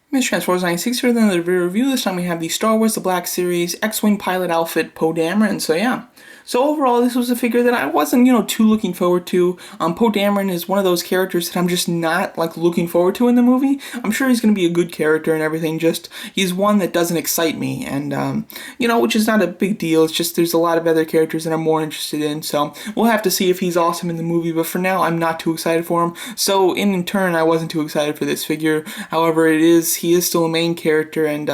Miss Transformers 96 here, then the review. This time we have the Star Wars The Black Series X-Wing pilot outfit Poe Dameron. So yeah. So overall, this was a figure that I wasn't, too looking forward to. Poe Dameron is one of those characters that I'm just not, looking forward to in the movie. I'm sure he's going to be a good character and everything, just he's one that doesn't excite me. And, which is not a big deal. It's just there's a lot of other characters that I'm more interested in. So we'll have to see if he's awesome in the movie, but for now, I'm not too excited for him. So in turn, I wasn't too excited for this figure. However, he is still a main character and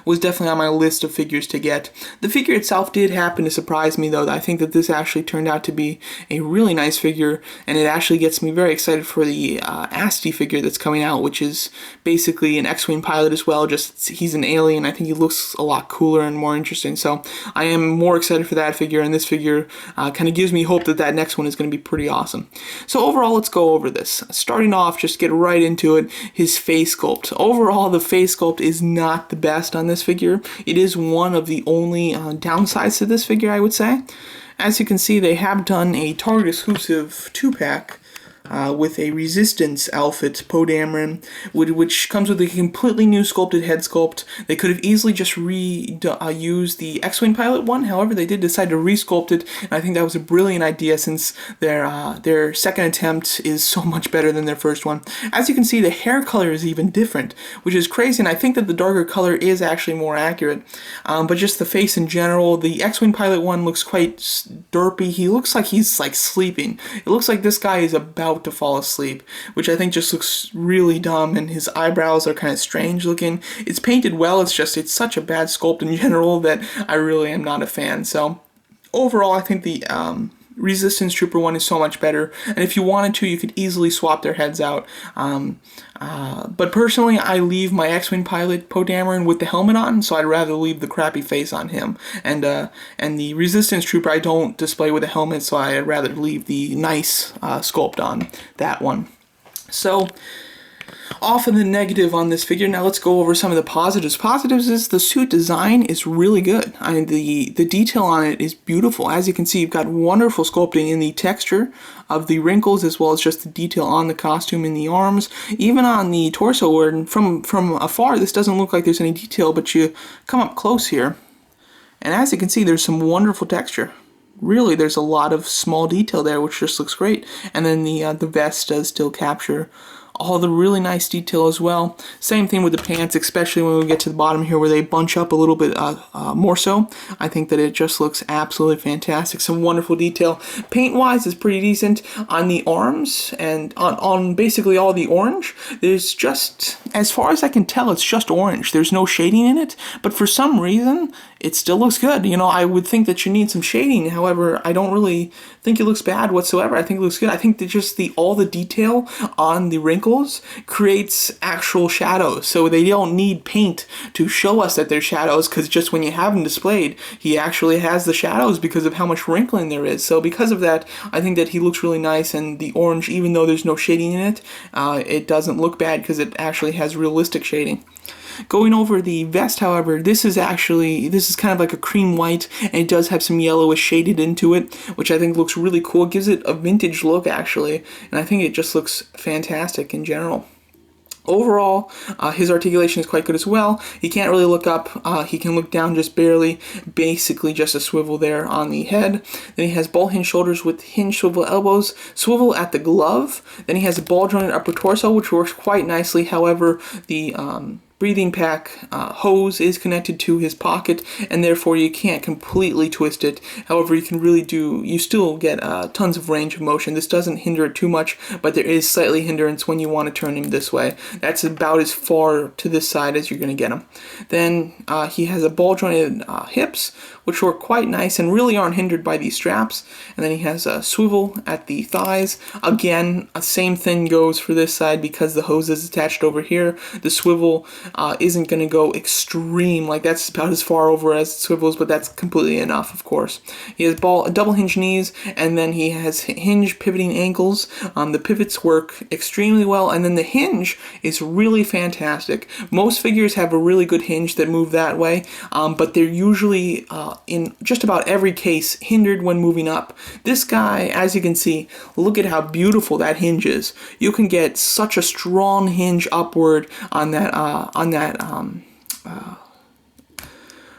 was definitely on my list of figures to get. The figure itself did happen to surprise me, though. I think that this actually turned out to be a really nice figure, and it actually gets me very excited for the Asti figure that's coming out, which is basically an X-Wing pilot as well, just he's an alien. I think he looks a lot cooler and more interesting, so I am more excited for that figure, and this figure kind of gives me hope that that next one is going to be pretty awesome. So overall, let's go over this. Starting off, just get right into it, his face sculpt. Overall, the face sculpt is not the best on this figure. It is one of the only downsides to this figure, I would say. As you can see, they have done a Target exclusive 2-pack with a Resistance outfit, Poe Dameron, which comes with a completely new sculpted head sculpt. They could have easily just used the X-Wing pilot one, however, they did decide to re-sculpt it, and I think that was a brilliant idea since their second attempt is so much better than their first one. As you can see, the hair color is even different, which is crazy, and I think that the darker color is actually more accurate. But just the face in general, the X-Wing pilot one looks quite derpy. He looks like he's sleeping. It looks like this guy is about to fall asleep, which I think just looks really dumb, and his eyebrows are kind of strange looking. It's painted well, it's such a bad sculpt in general that I really am not a fan. So overall, I think the Resistance Trooper one is so much better, and if you wanted to, you could easily swap their heads out. But personally, I leave my X-Wing pilot Poe Dameron with the helmet on, so I'd rather leave the crappy face on him. And the Resistance Trooper I don't display with a helmet, so I'd rather leave the nice sculpt on that one. So off of the negative on this figure, now let's go over some of the positives. Positives is the suit design is really good. I mean, the detail on it is beautiful. As you can see, you've got wonderful sculpting in the texture of the wrinkles, as well as just the detail on the costume in the arms, even on the torso, where from afar this doesn't look like there's any detail, but you come up close here, and as you can see, there's some wonderful texture. Really, there's a lot of small detail there, which just looks great. And then the vest does still capture all the really nice detail as well. Same thing with the pants, especially when we get to the bottom here where they bunch up a little bit more so. I think that it just looks absolutely fantastic. Some wonderful detail. Paint-wise is pretty decent. On the arms and on basically all the orange, there's just, as far as I can tell, it's just orange. There's no shading in it, but for some reason, it still looks good. I would think that you need some shading. However, I don't really think it looks bad whatsoever. I think it looks good. I think that just all the detail on the wrinkles creates actual shadows. So they don't need paint to show us that they're shadows, because just when you have them displayed, he actually has the shadows because of how much wrinkling there is. So because of that, I think that he looks really nice, and the orange, even though there's no shading in it, it doesn't look bad because it actually has realistic shading. Going over the vest, however, this is kind of like a cream white, and it does have some yellowish shaded into it, which I think looks really cool. It gives it a vintage look, actually, and I think it just looks fantastic in general. Overall, his articulation is quite good as well. He can't really look up. He can look down just barely, basically just a swivel there on the head. Then he has ball hinge shoulders with hinge swivel elbows, swivel at the glove. Then he has a ball jointed upper torso, which works quite nicely. However, the breathing pack hose is connected to his pocket, and therefore you can't completely twist it. However, you still get tons of range of motion. This doesn't hinder it too much, but there is slightly hindrance when you want to turn him this way. That's about as far to this side as you're going to get him. Then he has a ball jointed hips, which work quite nice and really aren't hindered by these straps. And then he has a swivel at the thighs. Again, same thing goes for this side because the hose is attached over here. The swivel isn't going to go extreme, that's about as far over as it swivels, but that's completely enough, of course. He has double hinge knees, and then he has hinge pivoting ankles. The pivots work extremely well, and then the hinge is really fantastic. Most figures have a really good hinge that move that way, but they're usually in just about every case, hindered when moving up. This guy, as you can see, look at how beautiful that hinge is. You can get such a strong hinge upward on that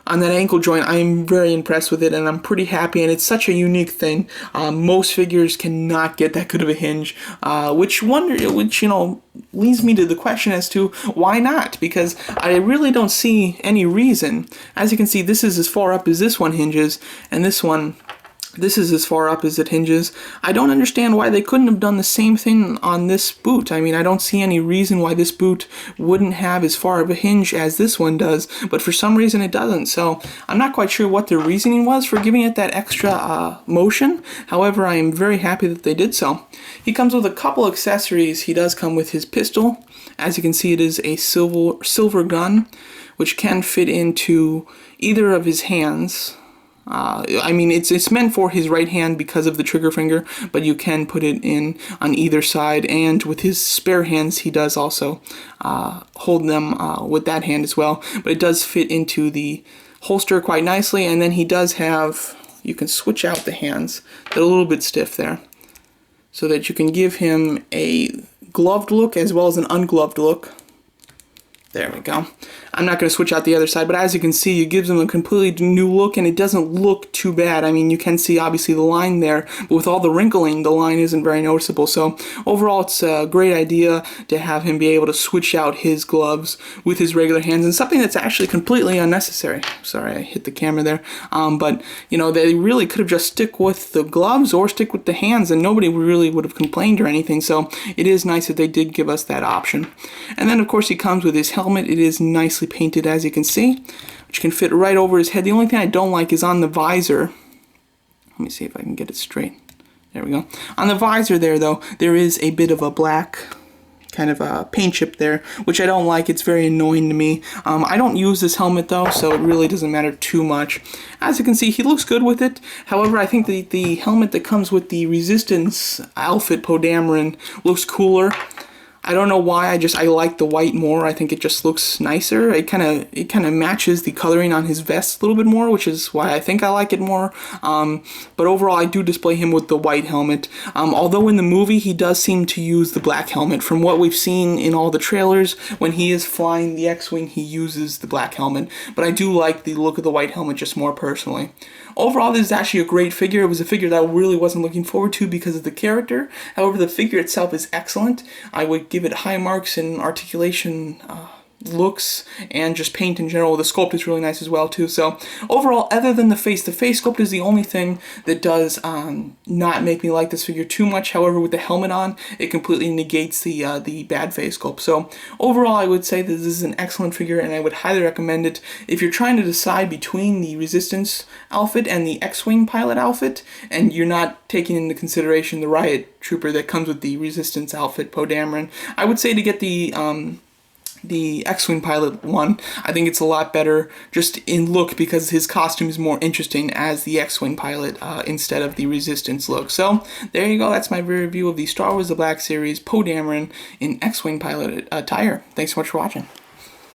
ankle joint. I am very impressed with it, and I'm pretty happy, and it's such a unique thing. Most figures cannot get that good of a hinge, which leads me to the question as to why not, because I really don't see any reason. As you can see, this is as far up as this one hinges, and this is as far up as it hinges. I don't understand why they couldn't have done the same thing on this boot. I mean, I don't see any reason why this boot wouldn't have as far of a hinge as this one does, but for some reason it doesn't. So I'm not quite sure what their reasoning was for giving it that extra motion. However, I am very happy that they did so. He comes with a couple accessories. He does come with his pistol. As you can see, it is a silver gun, which can fit into either of his hands. I mean, it's meant for his right hand because of the trigger finger, but you can put it in on either side, and with his spare hands, he does also hold them with that hand as well, but it does fit into the holster quite nicely, and then he does have, you can switch out the hands. They're a little bit stiff there, so that you can give him a gloved look as well as an ungloved look. There we go. I'm not going to switch out the other side, but as you can see, it gives them a completely new look, and it doesn't look too bad. I mean, you can see obviously the line there, but with all the wrinkling, the line isn't very noticeable. So overall, it's a great idea to have him be able to switch out his gloves with his regular hands, and something that's actually completely unnecessary. Sorry, I hit the camera there. But, you know, they really could have just stick with the gloves or stick with the hands, and nobody really would have complained or anything. So it is nice that they did give us that option. And then, of course, he comes with his helmet. It is nicely painted, as you can see, which can fit right over his head. The only thing I don't like is on the visor. Let me see if I can get it straight. There we go. On the visor there, though, there is a bit of a black kind of a paint chip there, which I don't like. It's very annoying to me. I don't use this helmet, though, so it really doesn't matter too much. As you can see, he looks good with it. However, I think the helmet that comes with the Resistance outfit Poe Dameron looks cooler. I don't know why, I like the white more. I think it just looks nicer. It kind of matches the coloring on his vest a little bit more, which is why I think I like it more. But overall, I do display him with the white helmet. Although in the movie, he does seem to use the black helmet. From what we've seen in all the trailers, when he is flying the X-Wing, he uses the black helmet. But I do like the look of the white helmet just more personally. Overall, this is actually a great figure. It was a figure that I really wasn't looking forward to because of the character. However, the figure itself is excellent. I would give it high marks in articulation, looks, and just paint in general. The sculpt is really nice as well too. So overall, other than the face sculpt is the only thing that does not make me like this figure too much. However, with the helmet on, it completely negates the bad face sculpt. So overall, I would say that this is an excellent figure, and I would highly recommend it if you're trying to decide between the Resistance outfit and the X-Wing pilot outfit, and you're not taking into consideration the Riot Trooper that comes with the Resistance outfit Poe Dameron. I would say to get the X-Wing pilot one. I think it's a lot better just in look because his costume is more interesting as the X-Wing pilot instead of the Resistance look. So there you go. That's my review of the Star Wars The Black Series Poe Dameron in X-Wing pilot attire. Thanks so much for watching.